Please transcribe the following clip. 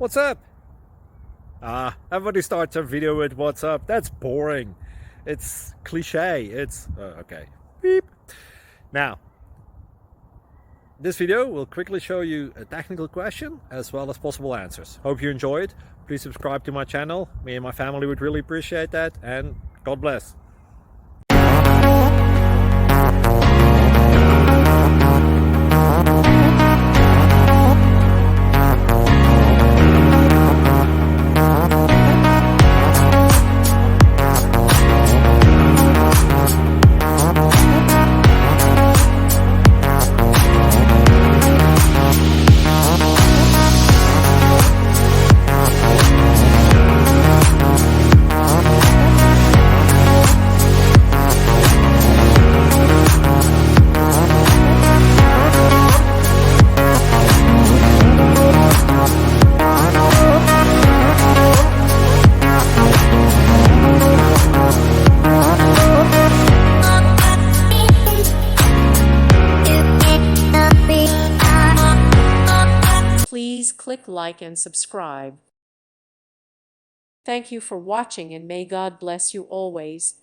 What's up? Everybody starts a video with what's up. That's boring. It's cliche. It's okay. Beep. Now, this video will quickly show you a technical question as well as possible answers. Hope you enjoy it. Please subscribe to my channel. Me and my family would really appreciate that, and God bless. Please click like and subscribe. Thank you for watching, and may God bless you always.